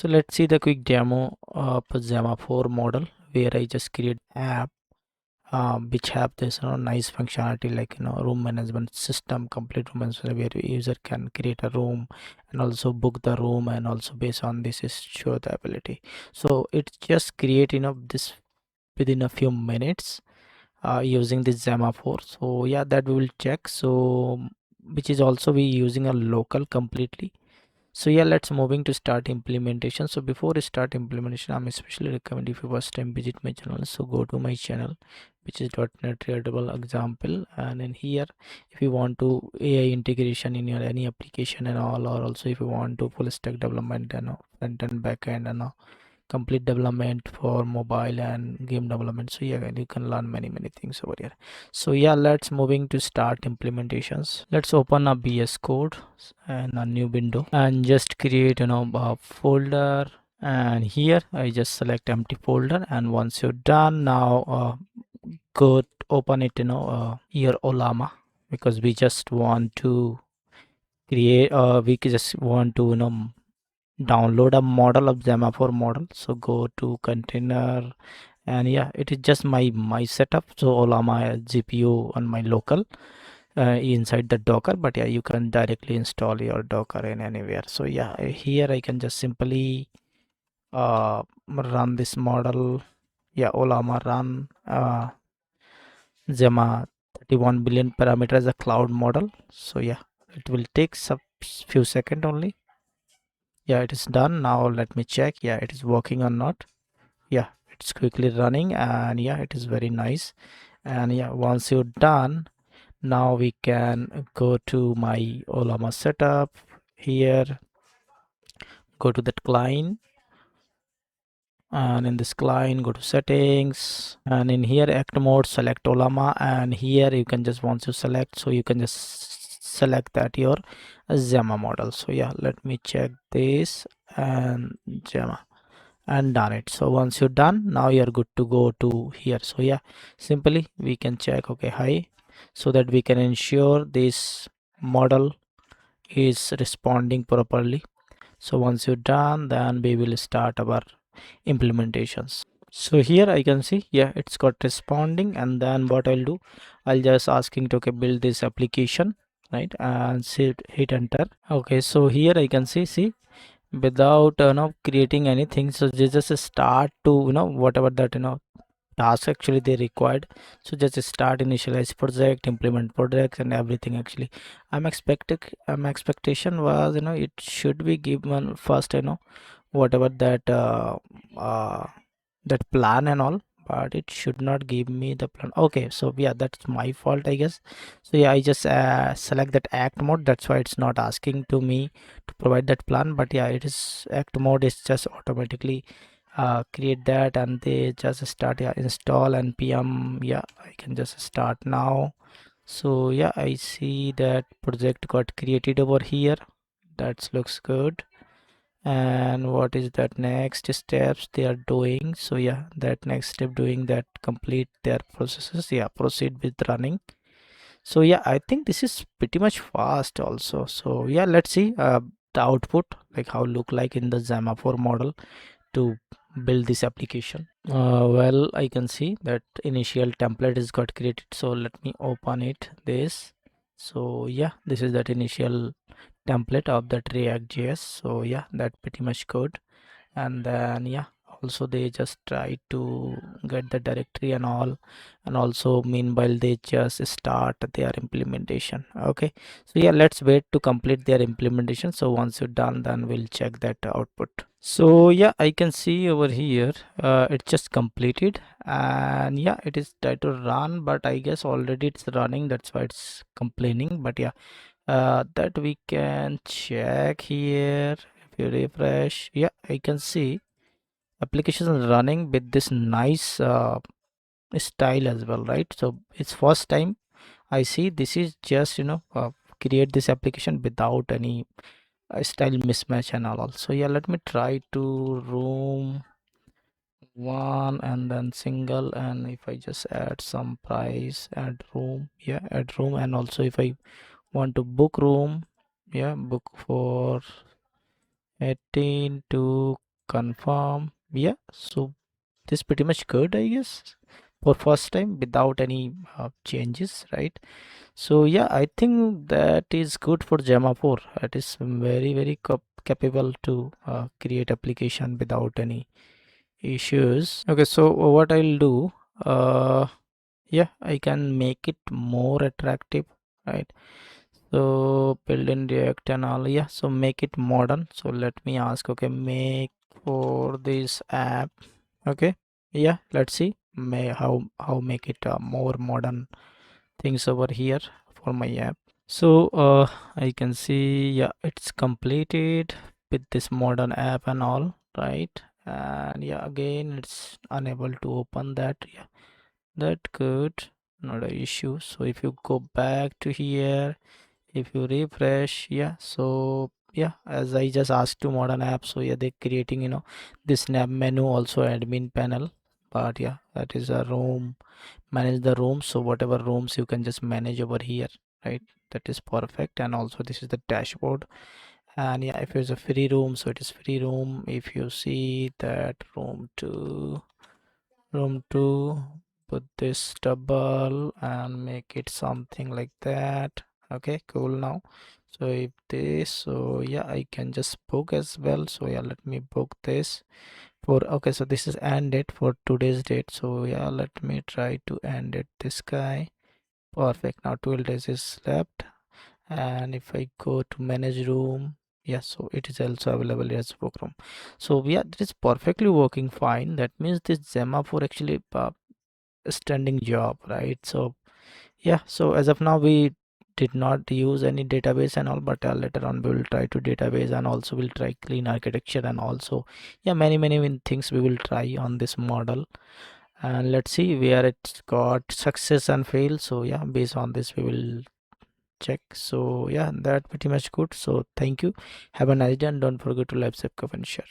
So let's see the quick demo of Gemma 4 model where I just create app which have this nice functionality like room management system, complete room management, where user can create a room and also book the room, and also based on this is show the ability. So it just create this within a few minutes using this Gemma 4. So yeah, that we will check. So which is also we using a local completely. So yeah, let's moving to start implementation. So before we start implementation, I'm especially recommend if you first time visit my channel, so go to my channel which is .NET Readable example, and in here if you want to AI integration in your any application and all, or also if you want to full stack development and front end back end and complete development for mobile and game development, so yeah, you can learn many things over here. So yeah, let's moving to start implementations. Let's open a BS code and a new window and just create a folder, and here I just select empty folder, and once you're done, now go open it here Ollama, because we just want to create we just want to download a model of Gemma 4 model. So go to container, and yeah, it is just my setup. So Ollama GPU on my local inside the Docker, but yeah, you can directly install your Docker in anywhere. So yeah, here I can just simply run this model. Yeah, Ollama run Gemma 31 billion parameter as a cloud model. So yeah, it will take some few seconds only. Yeah, it is done. Now let me check. Yeah, it is working or not. Yeah, it's quickly running, and yeah, it is very nice. And yeah, once you're done, now we can go to my Ollama setup. Here, go to that client, and in this client go to settings, and in here act mode select Ollama, and here you can just once you select, so you can just select that your Gemma model. So yeah, let me check this, and Gemma, and done it. So once you're done, now you're good to go to here. So yeah, simply we can check okay hi, so that we can ensure this model is responding properly. So once you're done, then we will start our implementations. So here I can see, yeah, it's got responding, and then what I'll do, I'll just asking to okay, build this application, right, and hit enter. Okay, so here I can see without creating anything, so they just start to whatever that task actually they required. So just start initialize project, implement projects, and everything. Actually I'm expecting expectation was it should be given first whatever that that plan and all, but it should not give me the plan. Okay, so yeah, that's my fault I guess. So yeah, I just select that act mode, that's why it's not asking to me to provide that plan. But yeah, it is act mode is just automatically create that, and they just start. Yeah, install npm. Yeah, I can just start now. So yeah, I see that project got created over here. That looks good. And what is that next steps they are doing? So yeah, that next step doing that complete their processes. Yeah, proceed with running. So yeah, I think this is pretty much fast also. So yeah, let's see the output, like how look like in the Gemma 4 model to build this application. Well, I can see that initial template is got created, so let me open it this. So yeah, this is that initial template of that React.js. So yeah, that pretty much good. And then yeah, also they just try to get the directory and all, and also meanwhile they just start their implementation. Okay, so yeah, let's wait to complete their implementation. So once you're done, then we'll check that output. So yeah, I can see over here it's just completed, and yeah, it is try to run, but I guess already it's running, that's why it's complaining. But yeah, that we can check here. If you refresh, yeah, I can see application is running with this nice style as well, right? So it's first time I see this is just create this application without any style mismatch and all. So yeah, let me try to room one and then single, and if I just add some price, add room, yeah, add room, and also if I want to book room, yeah, book for 18 to confirm. Yeah, so this pretty much good, I guess, for first time without any changes, right? So yeah, I think that is good for Gemma 4. It is very capable to create application without any issues. Okay, so what I'll do, uh, yeah, I can make it more attractive, right? So build in React and all, yeah, so make it modern. So let me ask, okay, make for this app. Okay, yeah, let's see may how make it more modern things over here for my app. So I can see, yeah, it's completed with this modern app and all, right? And yeah, again it's unable to open that. Yeah, that good, not a issue. So if you go back to here, if you refresh, yeah, so yeah, as I just asked to modern app, so yeah, they're creating, this snap menu, also admin panel. But yeah, that is a room, manage the rooms. So whatever rooms you can just manage over here, right? That is perfect. And also this is the dashboard. And yeah, if it's a free room, so it is free room. If you see that room 2, put this double and make it something like that. Okay, cool. Now so if this, so yeah, I can just book as well. So yeah, let me book this for, okay, so this is end date for today's date. So yeah, let me try to end it this guy. Perfect. Now 12 days is left. And if I go to manage room, yeah, so it is also available as book room. So yeah, it is perfectly working fine. That means this Gemma for actually standing job, right? So yeah, so as of now we did not use any database and all, but later on we will try to database, and also we'll try clean architecture, and also yeah, many things we will try on this model. And let's see where it's got success and fail. So yeah, based on this we will check. So yeah, that pretty much good. So thank you, have a nice day, and don't forget to like, subscribe and share.